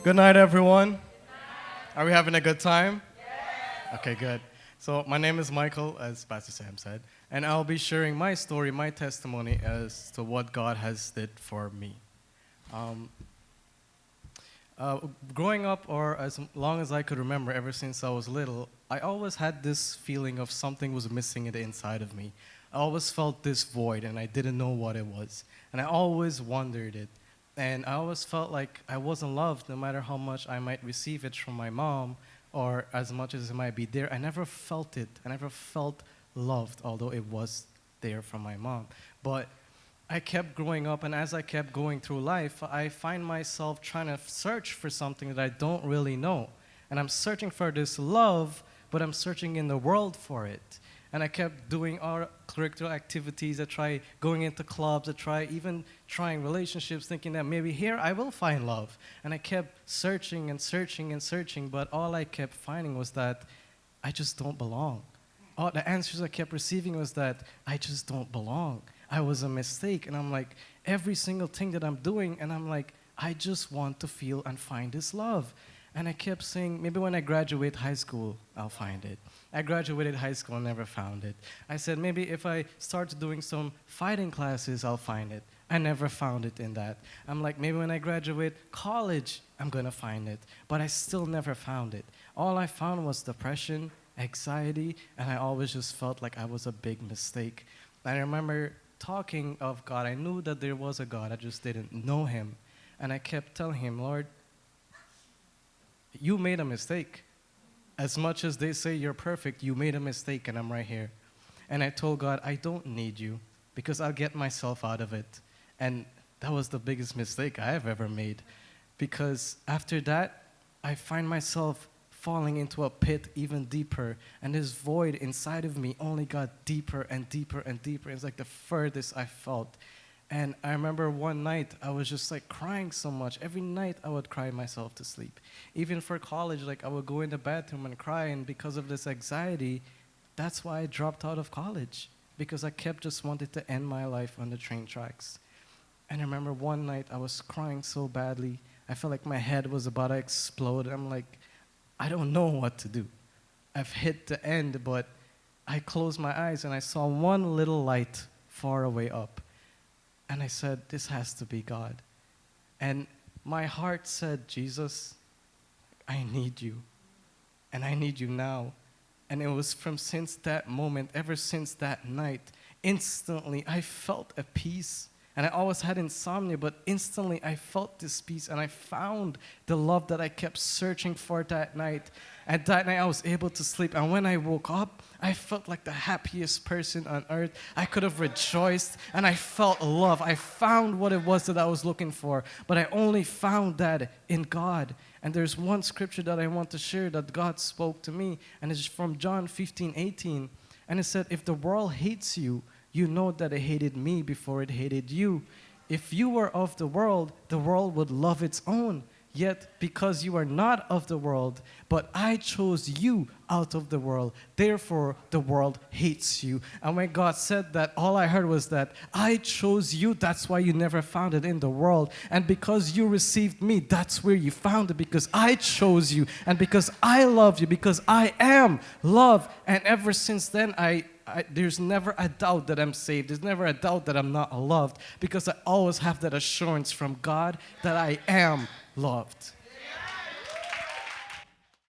Good night, everyone. Are we having a good time? Okay, good. So my name is Michael, as Pastor Sam said, and I'll be sharing my story, my testimony as to what God has did for me. Growing up, or as long as I could remember, ever since I was little, I always had this feeling of something was missing in the inside of me. I always felt this void, and I didn't know what it was. And I always wondered it. And I always felt like I wasn't loved, no matter how much I might receive it from my mom, or as much as it might be there. I never felt it. I never felt loved, although it was there from my mom. But I kept growing up, and as I kept going through life, I find myself trying to search for something that I don't really know. And I'm searching for this love, but I'm searching in the world for it. And I kept doing our curricular activities. I tried going into clubs. I tried even trying relationships, thinking that maybe here I will find love. And I kept searching and searching and searching, but all I kept finding was that I just don't belong. All the answers I kept receiving was that I just don't belong. I was a mistake. And I'm like, every single thing that I'm doing, and I'm like, I just want to feel and find this love. And I kept saying, maybe when I graduate high school, I'll find it. I graduated high school and never found it. I said, maybe if I start doing some fighting classes, I'll find it. I never found it in that. I'm like, maybe when I graduate college, I'm going to find it. But I still never found it. All I found was depression, anxiety, and I always just felt like I was a big mistake. I remember talking of God. I knew that there was a God. I just didn't know him. And I kept telling him, Lord, you made a mistake. As much as they say you're perfect, you made a mistake, and I'm right here. And I told God, I don't need you, because I'll get myself out of it. And that was the biggest mistake I have ever made. Because after that, I find myself falling into a pit even deeper. And this void inside of me only got deeper and deeper and deeper. It's like the furthest I felt. And I remember one night, I was just like crying so much. Every night, I would cry myself to sleep. Even for college, like I would go in the bathroom and cry, and because of this anxiety, that's why I dropped out of college, because I kept just wanted to end my life on the train tracks. And I remember one night, I was crying so badly. I felt like my head was about to explode. I'm like, I don't know what to do. I've hit the end, but I closed my eyes, and I saw one little light far away up. And I said, this has to be God. And my heart said, Jesus, I need you. And I need you now. And it was since that moment, ever since that night, instantly I felt a peace. And I always had insomnia, but instantly I felt this peace. And I found the love that I kept searching for that night. And that night I was able to sleep. And when I woke up, I felt like the happiest person on earth. I could have rejoiced, and I felt love. I found what it was that I was looking for, but I only found that in God. And there's one scripture that I want to share that God spoke to me, and it's from John 15:18. And it said, if the world hates you, you know that it hated me before it hated you. If you were of the world would love its own. Yet, because you are not of the world, but I chose you out of the world, therefore the world hates you. And when God said that, all I heard was that I chose you, that's why you never found it in the world. And because you received me, that's where you found it, because I chose you, and because I love you, because I am love. And ever since then, there's never a doubt that I'm saved. There's never a doubt that I'm not loved, because I always have that assurance from God that I am loved.